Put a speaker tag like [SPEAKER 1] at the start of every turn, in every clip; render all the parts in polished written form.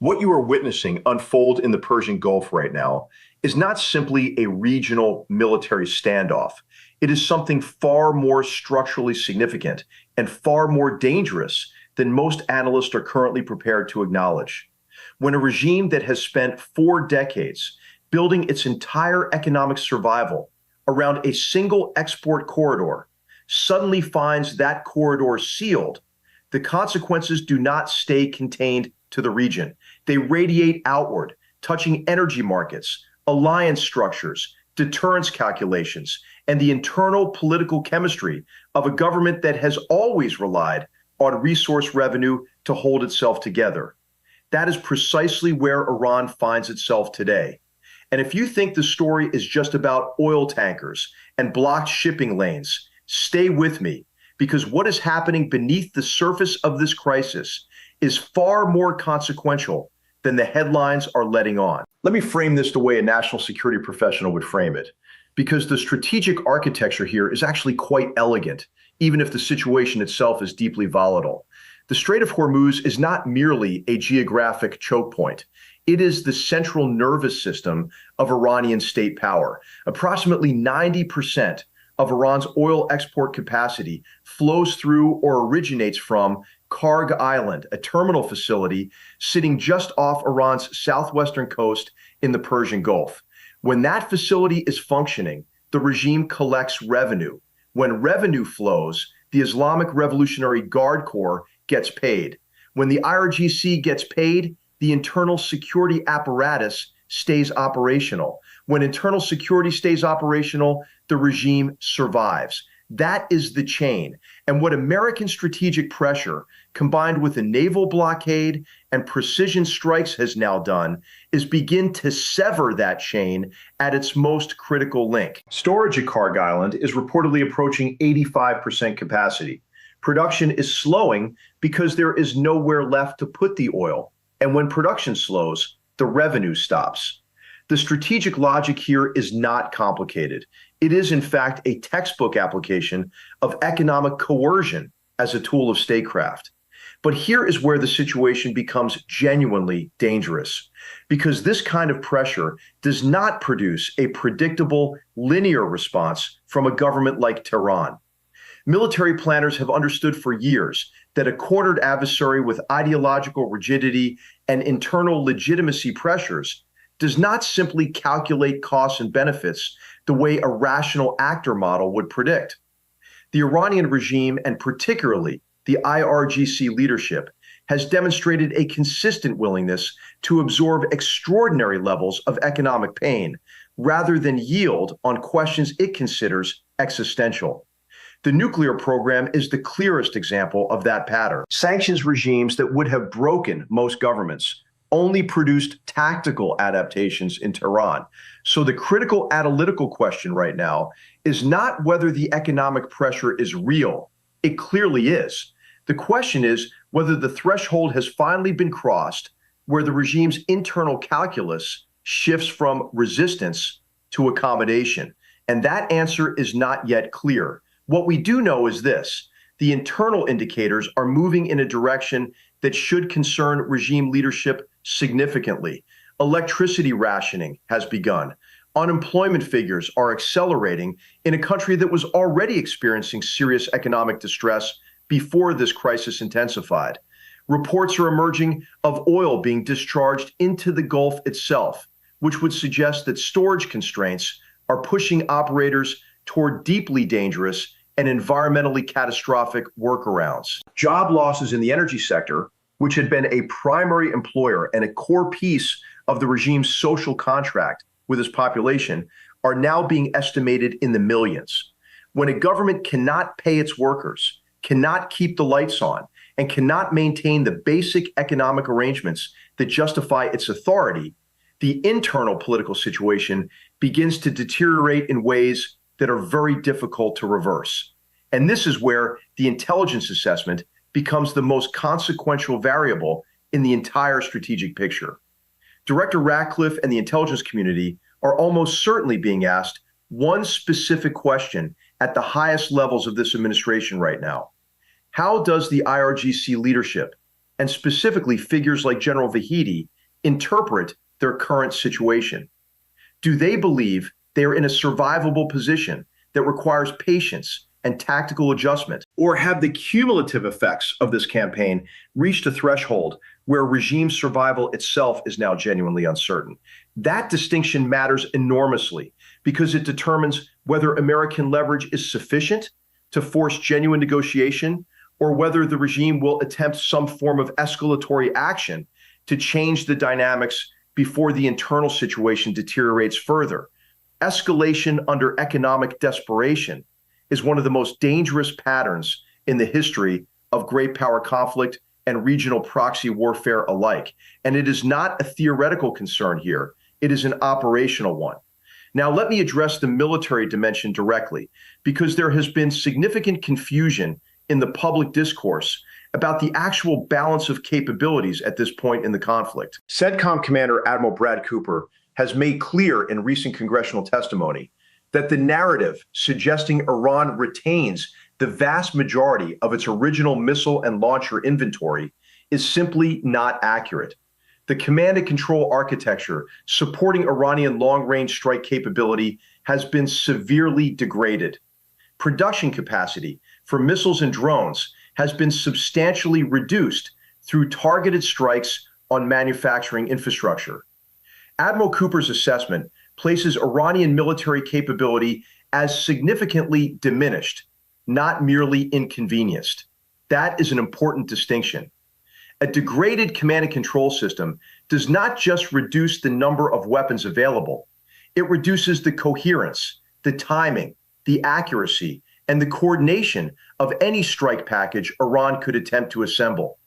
[SPEAKER 1] What you are witnessing unfold in the Persian Gulf right now is not simply a regional military standoff. It is something far more structurally significant and far more dangerous than most analysts are currently prepared to acknowledge. When a regime that has spent 4 decades building its entire economic survival around a single export corridor suddenly finds that corridor sealed, the consequences do not stay contained to the region. They radiate outward, touching energy markets, alliance structures, deterrence calculations, and the internal political chemistry of a government that has always relied on resource revenue to hold itself together. That is precisely where Iran finds itself today. And if you think the story is just about oil tankers and blocked shipping lanes, stay with me, because what is happening beneath the surface of this crisis is far more consequential than the headlines are letting on. Let me frame this the way a national security professional would frame it, because the strategic architecture here is actually quite elegant, even if the situation itself is deeply volatile. The Strait of Hormuz is not merely a geographic choke point. It is the central nervous system of Iranian state power. Approximately 90% of Iran's oil export capacity flows through or originates from Karg Island, a terminal facility sitting just off Iran's southwestern coast in the Persian Gulf. When that facility is functioning, the regime collects revenue. When revenue flows, the Islamic Revolutionary Guard Corps gets paid. When the IRGC gets paid, the internal security apparatus stays operational. When internal security stays operational, the regime survives. That is the chain. And what American strategic pressure, combined with a naval blockade and precision strikes, has now done is begin to sever that chain at its most critical link. Storage at Karg Island is reportedly approaching 85% capacity. Production is slowing because there is nowhere left to put the oil. And when production slows, the revenue stops. The strategic logic here is not complicated. It is, in fact, a textbook application of economic coercion as a tool of statecraft. But here is where the situation becomes genuinely dangerous, because this kind of pressure does not produce a predictable, linear response from a government like Tehran. Military planners have understood for years that a cornered adversary with ideological rigidity and internal legitimacy pressures does not simply calculate costs and benefits the way a rational actor model would predict. The Iranian regime, and particularly the IRGC leadership, has demonstrated a consistent willingness to absorb extraordinary levels of economic pain rather than yield on questions it considers existential. The nuclear program is the clearest example of that pattern. Sanctions regimes that would have broken most governments only produced tactical adaptations in Tehran. So the critical analytical question right now is not whether the economic pressure is real. It clearly is. The question is whether the threshold has finally been crossed where the regime's internal calculus shifts from resistance to accommodation. And that answer is not yet clear. What we do know is this: the internal indicators are moving in a direction that should concern regime leadership significantly. Electricity rationing has begun. Unemployment figures are accelerating in a country that was already experiencing serious economic distress before this crisis intensified. Reports are emerging of oil being discharged into the Gulf itself, which would suggest that storage constraints are pushing operators toward deeply dangerous and environmentally catastrophic workarounds. Job losses in the energy sector, which had been a primary employer and a core piece of the regime's social contract with its population, are now being estimated in the millions. When a government cannot pay its workers, cannot keep the lights on, and cannot maintain the basic economic arrangements that justify its authority, the internal political situation begins to deteriorate in ways that are very difficult to reverse. And this is where the intelligence assessment becomes the most consequential variable in the entire strategic picture. Director Ratcliffe and the intelligence community are almost certainly being asked one specific question at the highest levels of this administration right now. How does the IRGC leadership and specifically figures like General Vahidi, interpret their current situation? Do they believe they are in a survivable position that requires patience and tactical adjustment? Or have the cumulative effects of this campaign reached a threshold where regime survival itself is now genuinely uncertain? That distinction matters enormously because it determines whether American leverage is sufficient to force genuine negotiation or whether the regime will attempt some form of escalatory action to change the dynamics before the internal situation deteriorates further. Escalation under economic desperation is one of the most dangerous patterns in the history of great power conflict and regional proxy warfare alike. And it is not a theoretical concern here. It is an operational one. Now, let me address the military dimension directly, because there has been significant confusion in the public discourse about the actual balance of capabilities at this point in the conflict. CENTCOM Commander Admiral Brad Cooper has made clear in recent congressional testimony that the narrative suggesting Iran retains the vast majority of its original missile and launcher inventory is simply not accurate. The command and control architecture supporting Iranian long-range strike capability has been severely degraded. Production capacity for missiles and drones has been substantially reduced through targeted strikes on manufacturing infrastructure. Admiral Cooper's assessment places Iranian military capability as significantly diminished, not merely inconvenienced. That is an important distinction. A degraded command and control system does not just reduce the number of weapons available, it reduces the coherence, the timing, the accuracy, and the coordination of any strike package Iran could attempt to assemble.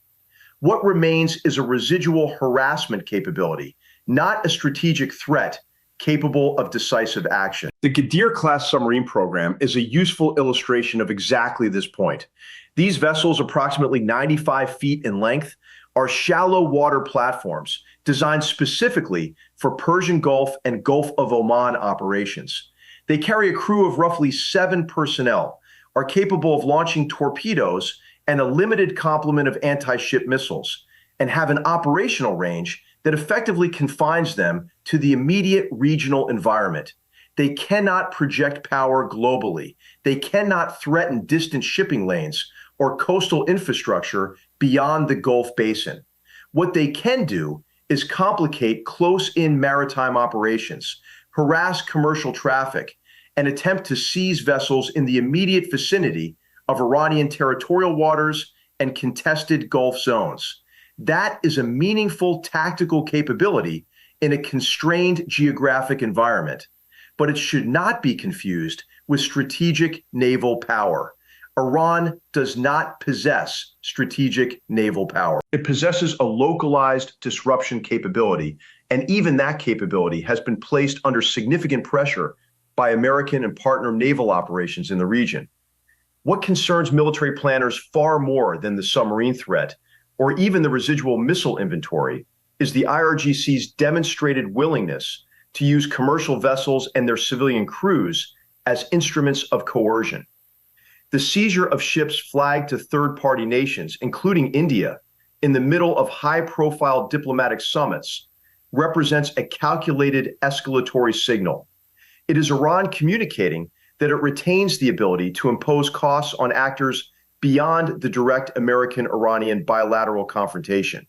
[SPEAKER 1] What remains is a residual harassment capability, not a strategic threat capable of decisive action. The Ghadir-class submarine program is a useful illustration of exactly this point. These vessels, approximately 95 feet in length, are shallow water platforms designed specifically for Persian Gulf and Gulf of Oman operations. They carry a crew of roughly 7 personnel, are capable of launching torpedoes and a limited complement of anti-ship missiles, and have an operational range that effectively confines them to the immediate regional environment. They cannot project power globally. They cannot threaten distant shipping lanes or coastal infrastructure beyond the Gulf Basin. What they can do is complicate close-in maritime operations, harass commercial traffic, and attempt to seize vessels in the immediate vicinity of Iranian territorial waters and contested Gulf zones. That is a meaningful tactical capability in a constrained geographic environment, but it should not be confused with strategic naval power. Iran does not possess strategic naval power. It possesses a localized disruption capability, and even that capability has been placed under significant pressure by American and partner naval operations in the region. What concerns military planners far more than the submarine threat, or even the residual missile inventory, is the IRGC's demonstrated willingness to use commercial vessels and their civilian crews as instruments of coercion. The seizure of ships flagged to third-party nations, including India, in the middle of high-profile diplomatic summits, represents a calculated escalatory signal. It is Iran communicating that it retains the ability to impose costs on actors beyond the direct American-Iranian bilateral confrontation.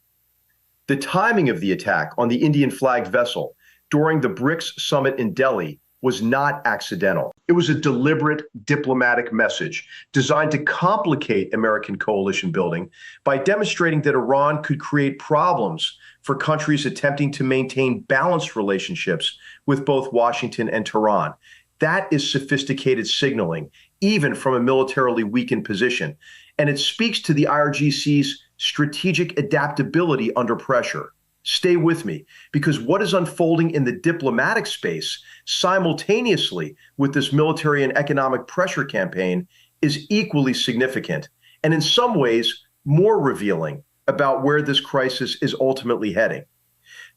[SPEAKER 1] The timing of the attack on the Indian-flagged vessel during the BRICS summit in Delhi was not accidental. It was a deliberate diplomatic message designed to complicate American coalition building by demonstrating that Iran could create problems for countries attempting to maintain balanced relationships with both Washington and Tehran. That is sophisticated signaling, even from a militarily weakened position, and it speaks to the IRGC's strategic adaptability under pressure. Stay with me, because what is unfolding in the diplomatic space simultaneously with this military and economic pressure campaign is equally significant, and in some ways more revealing about where this crisis is ultimately heading.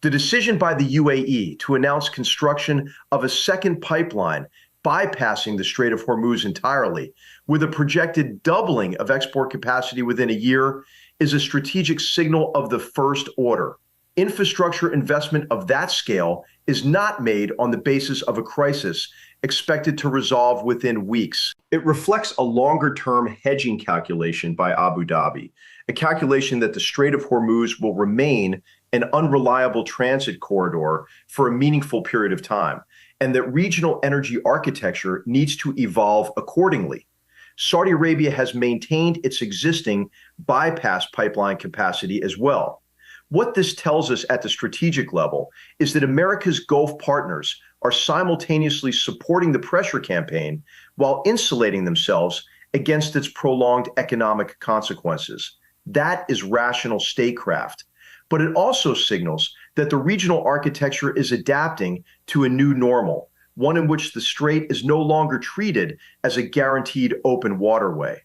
[SPEAKER 1] The decision by the UAE to announce construction of a second pipeline bypassing the Strait of Hormuz entirely, with a projected doubling of export capacity within a year, is a strategic signal of the first order. Infrastructure investment of that scale is not made on the basis of a crisis expected to resolve within weeks. It reflects a longer-term hedging calculation by Abu Dhabi, a calculation that the Strait of Hormuz will remain an unreliable transit corridor for a meaningful period of time, and that regional energy architecture needs to evolve accordingly. Saudi Arabia has maintained its existing bypass pipeline capacity as well. What this tells us at the strategic level is that America's Gulf partners are simultaneously supporting the pressure campaign while insulating themselves against its prolonged economic consequences. That is rational statecraft. But it also signals that the regional architecture is adapting to a new normal, one in which the strait is no longer treated as a guaranteed open waterway.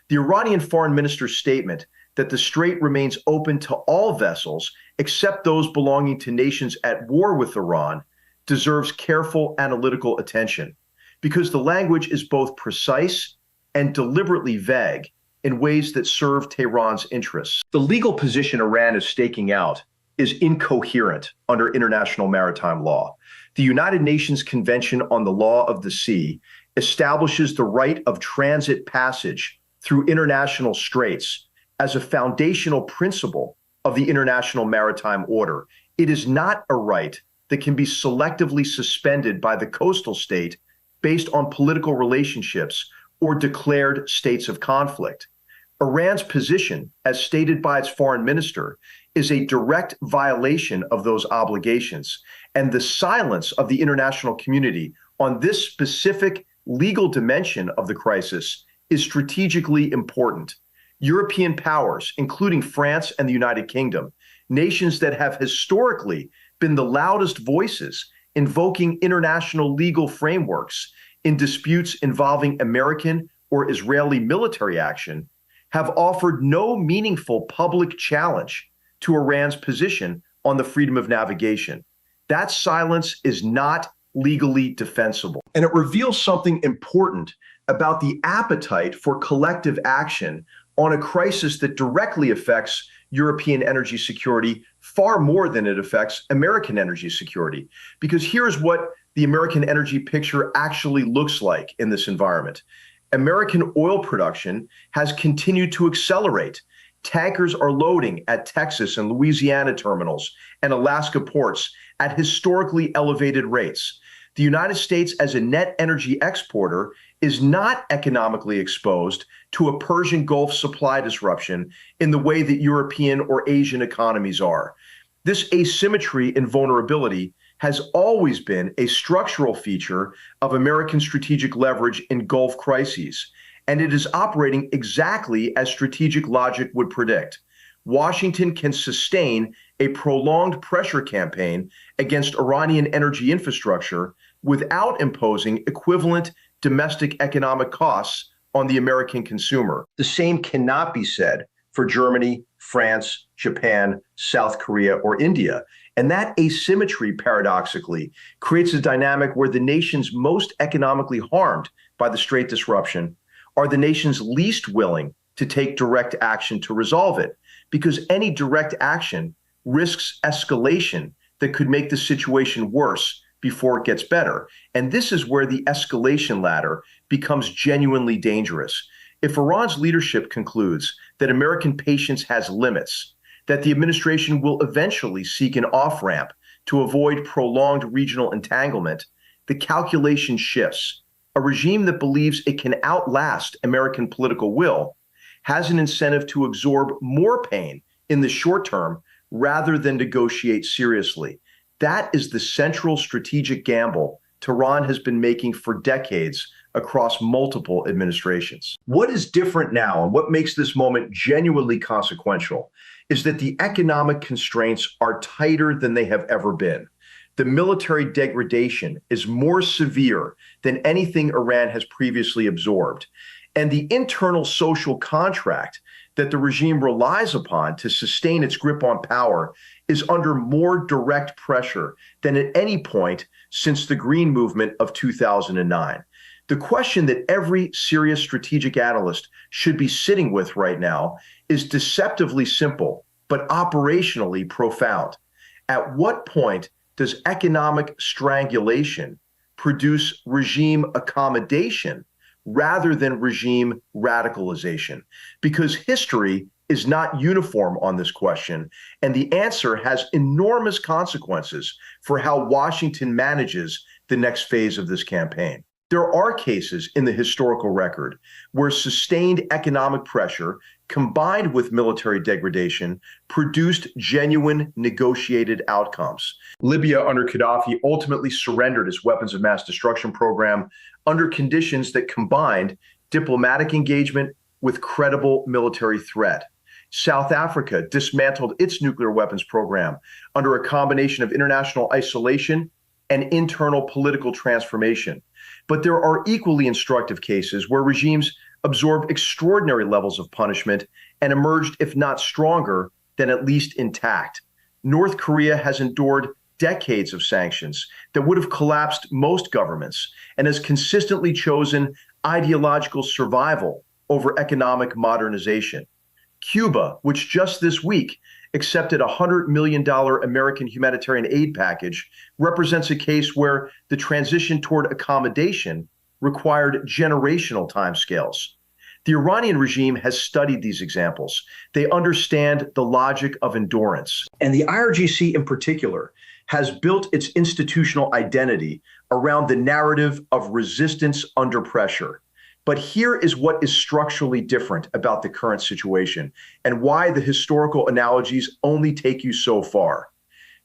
[SPEAKER 1] The Iranian foreign minister's statement that the strait remains open to all vessels except those belonging to nations at war with Iran deserves careful analytical attention, because the language is both precise and deliberately vague in ways that serve Tehran's interests. The legal position Iran is staking out is incoherent under international maritime law. The United Nations Convention on the Law of the Sea establishes the right of transit passage through international straits as a foundational principle of the international maritime order. It is not a right that can be selectively suspended by the coastal state based on political relationships or declared states of conflict. Iran's position, as stated by its foreign minister, is a direct violation of those obligations, and the silence of the international community on this specific legal dimension of the crisis is strategically important. European powers, including France and the United Kingdom, nations that have historically been the loudest voices invoking international legal frameworks in disputes involving American or Israeli military action, have offered no meaningful public challenge to Iran's position on the freedom of navigation. That silence is not legally defensible. And it reveals something important about the appetite for collective action on a crisis that directly affects European energy security far more than it affects American energy security. Because here's what the American energy picture actually looks like in this environment. American oil production has continued to accelerate. Tankers are loading at Texas and Louisiana terminals and Alaska ports at historically elevated rates. The United States, as a net energy exporter, is not economically exposed to a Persian Gulf supply disruption in the way that European or Asian economies are. This asymmetry and vulnerability has always been a structural feature of American strategic leverage in Gulf crises, and it is operating exactly as strategic logic would predict. Washington can sustain a prolonged pressure campaign against Iranian energy infrastructure without imposing equivalent domestic economic costs on the American consumer. The same cannot be said for Germany, France, Japan, South Korea, or India. And that asymmetry, paradoxically, creates a dynamic where the nations most economically harmed by the Strait disruption are the nations least willing to take direct action to resolve it, because any direct action risks escalation that could make the situation worse before it gets better. And this is where the escalation ladder becomes genuinely dangerous. If Iran's leadership concludes that American patience has limits, that the administration will eventually seek an off-ramp to avoid prolonged regional entanglement, the calculation shifts. A regime that believes it can outlast American political will has an incentive to absorb more pain in the short term rather than negotiate seriously. That is the central strategic gamble Tehran has been making for decades across multiple administrations. What is different now and what makes this moment genuinely consequential is that the economic constraints are tighter than they have ever been. The military degradation is more severe than anything Iran has previously absorbed. And the internal social contract that the regime relies upon to sustain its grip on power is under more direct pressure than at any point since the Green Movement of 2009. The question that every serious strategic analyst should be sitting with right now is deceptively simple, but operationally profound. At what point does economic strangulation produce regime accommodation rather than regime radicalization? Because history is not uniform on this question, and the answer has enormous consequences for how Washington manages the next phase of this campaign. There are cases in the historical record where sustained economic pressure combined with military degradation produced genuine negotiated outcomes. Libya under Gaddafi ultimately surrendered its weapons of mass destruction program under conditions that combined diplomatic engagement with credible military threat. South Africa dismantled its nuclear weapons program under a combination of international isolation and internal political transformation. But there are equally instructive cases where regimes absorbed extraordinary levels of punishment and emerged, if not stronger, then at least intact. North Korea has endured decades of sanctions that would have collapsed most governments and has consistently chosen ideological survival over economic modernization. Cuba, which just this week accepted a $100 million American humanitarian aid package, represents a case where the transition toward accommodation required generational timescales. The Iranian regime has studied these examples. They understand the logic of endurance. And the IRGC in particular has built its institutional identity around the narrative of resistance under pressure. But here is what is structurally different about the current situation and why the historical analogies only take you so far.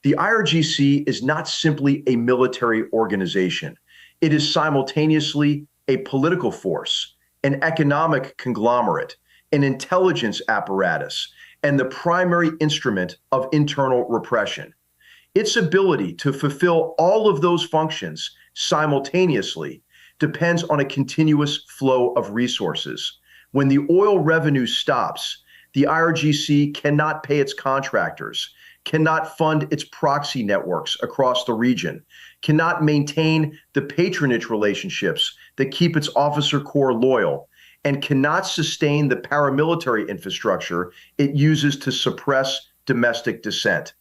[SPEAKER 1] The IRGC is not simply a military organization. It is simultaneously a political force, an economic conglomerate, an intelligence apparatus, and the primary instrument of internal repression. Its ability to fulfill all of those functions simultaneously depends on a continuous flow of resources. When the oil revenue stops, the IRGC cannot pay its contractors, cannot fund its proxy networks across the region, cannot maintain the patronage relationships that keep its officer corps loyal, and cannot sustain the paramilitary infrastructure it uses to suppress domestic dissent.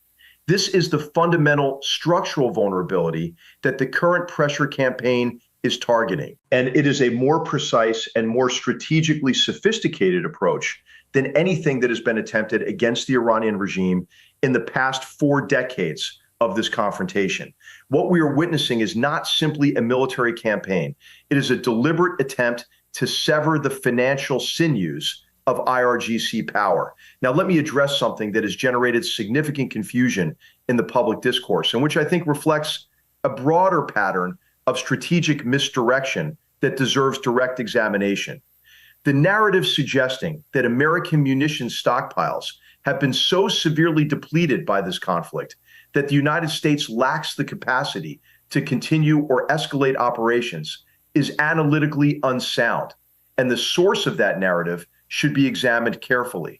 [SPEAKER 1] This is the fundamental structural vulnerability that the current pressure campaign is targeting. And it is a more precise and more strategically sophisticated approach than anything that has been attempted against the Iranian regime in the past 4 decades of this confrontation. What we are witnessing is not simply a military campaign. It is a deliberate attempt to sever the financial sinews of IRGC power. Now, let me address something that has generated significant confusion in the public discourse, and which I think reflects a broader pattern of strategic misdirection that deserves direct examination. The narrative suggesting that American munitions stockpiles have been so severely depleted by this conflict that the United States lacks the capacity to continue or escalate operations is analytically unsound, and the source of that narrative should be examined carefully.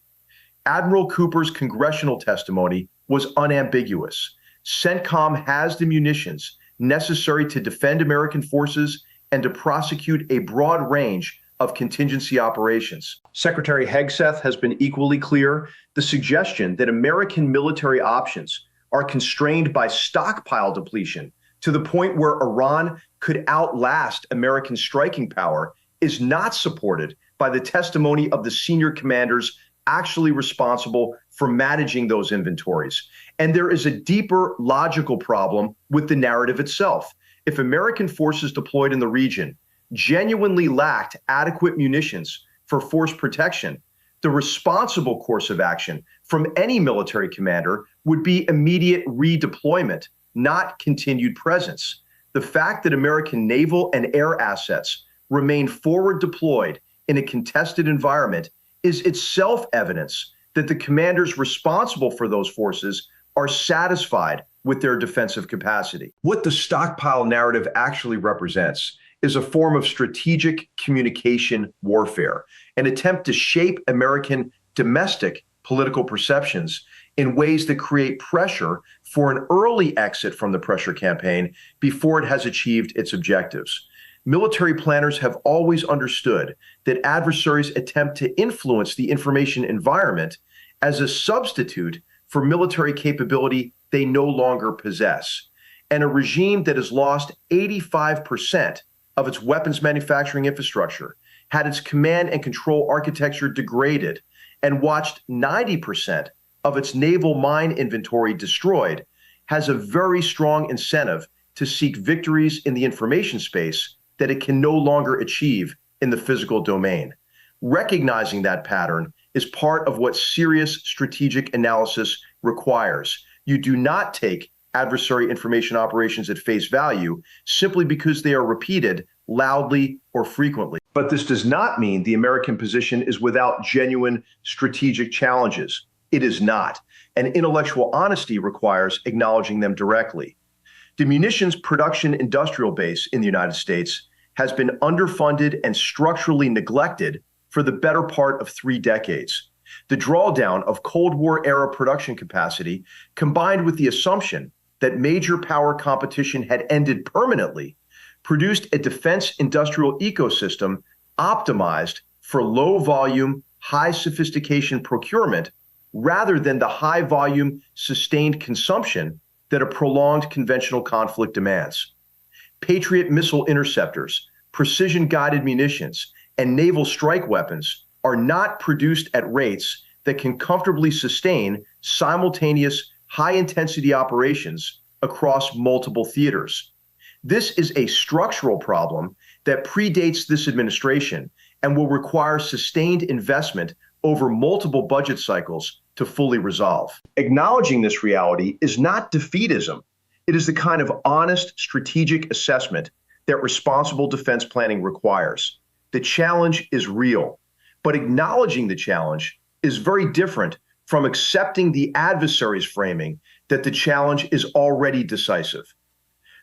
[SPEAKER 1] Admiral Cooper's congressional testimony was unambiguous. CENTCOM has the munitions necessary to defend American forces and to prosecute a broad range of contingency operations. Secretary Hegseth has been equally clear. The suggestion that American military options are constrained by stockpile depletion to the point where Iran could outlast American striking power is not supported by the testimony of the senior commanders actually responsible for managing those inventories. And there is a deeper logical problem with the narrative itself. If American forces deployed in the region genuinely lacked adequate munitions for force protection, the responsible course of action from any military commander would be immediate redeployment, not continued presence. The fact that American naval and air assets remain forward deployed in a contested environment is itself evidence that the commanders responsible for those forces are satisfied with their defensive capacity. What the stockpile narrative actually represents is a form of strategic communication warfare, an attempt to shape American domestic political perceptions in ways that create pressure for an early exit from the pressure campaign before it has achieved its objectives. Military planners have always understood that adversaries attempt to influence the information environment as a substitute for military capability they no longer possess. And a regime that has lost 85% of its weapons manufacturing infrastructure, had its command and control architecture degraded, and watched 90% of its naval mine inventory destroyed, has a very strong incentive to seek victories in the information space that it can no longer achieve in the physical domain. Recognizing that pattern is part of what serious strategic analysis requires. You do not take adversary information operations at face value simply because they are repeated loudly or frequently. But this does not mean the American position is without genuine strategic challenges. It is not. And intellectual honesty requires acknowledging them directly. The munitions production industrial base in the United States has been underfunded and structurally neglected for the better part of 3 decades. The drawdown of Cold War-era production capacity, combined with the assumption that major power competition had ended permanently, produced a defense industrial ecosystem optimized for low-volume, high-sophistication procurement rather than the high-volume, sustained consumption that a prolonged conventional conflict demands. Patriot missile interceptors, precision-guided munitions, and naval strike weapons are not produced at rates that can comfortably sustain simultaneous high-intensity operations across multiple theaters. This is a structural problem that predates this administration and will require sustained investment over multiple budget cycles to fully resolve. Acknowledging this reality is not defeatism. It is the kind of honest strategic assessment that responsible defense planning requires. The challenge is real, but acknowledging the challenge is very different from accepting the adversary's framing that the challenge is already decisive.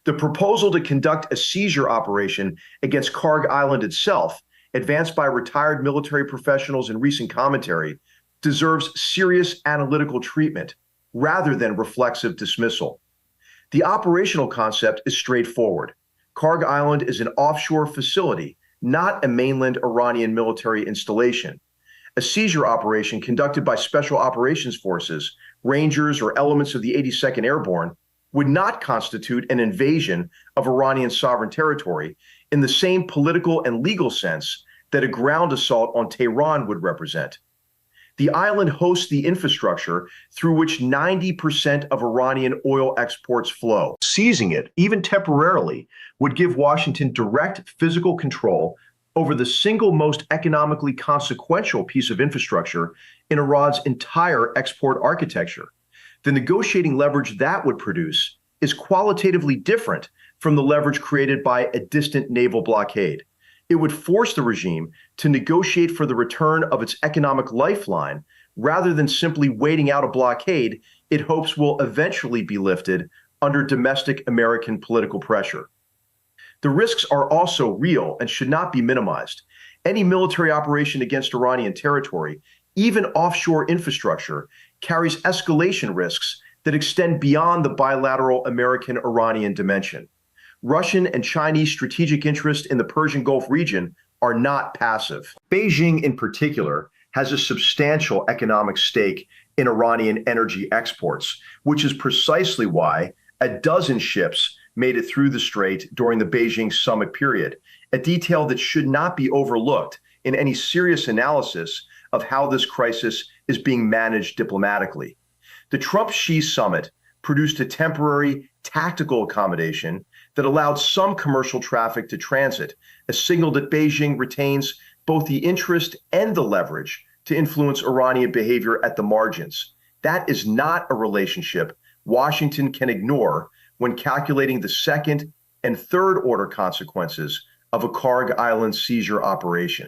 [SPEAKER 1] The proposal to conduct a seizure operation against Karg Island itself, advanced by retired military professionals in recent commentary, deserves serious analytical treatment rather than reflexive dismissal. The operational concept is straightforward. Karg Island is an offshore facility, not a mainland Iranian military installation. A seizure operation conducted by Special Operations Forces, Rangers, or elements of the 82nd Airborne would not constitute an invasion of Iranian sovereign territory in the same political and legal sense that a ground assault on Tehran would represent. The island hosts the infrastructure through which 90% of Iranian oil exports flow. Seizing it, even temporarily, would give Washington direct physical control over the single most economically consequential piece of infrastructure in Iran's entire export architecture. The negotiating leverage that would produce is qualitatively different from the leverage created by a distant naval blockade. It would force the regime to negotiate for the return of its economic lifeline rather than simply waiting out a blockade it hopes will eventually be lifted under domestic American political pressure. The risks are also real and should not be minimized. Any military operation against Iranian territory, even offshore infrastructure, carries escalation risks that extend beyond the bilateral American-Iranian dimension. Russian and Chinese strategic interests in the Persian Gulf region are not passive. Beijing, in particular, has a substantial economic stake in Iranian energy exports, which is precisely why a dozen ships made it through the strait during the Beijing summit period, a detail that should not be overlooked in any serious analysis of how this crisis is being managed diplomatically. The Trump-Xi summit produced a temporary tactical accommodation that allowed some commercial traffic to transit, a signal that Beijing retains both the interest and the leverage to influence Iranian behavior at the margins. That is not a relationship Washington can ignore when calculating the second and third order consequences of a Karg Island seizure operation.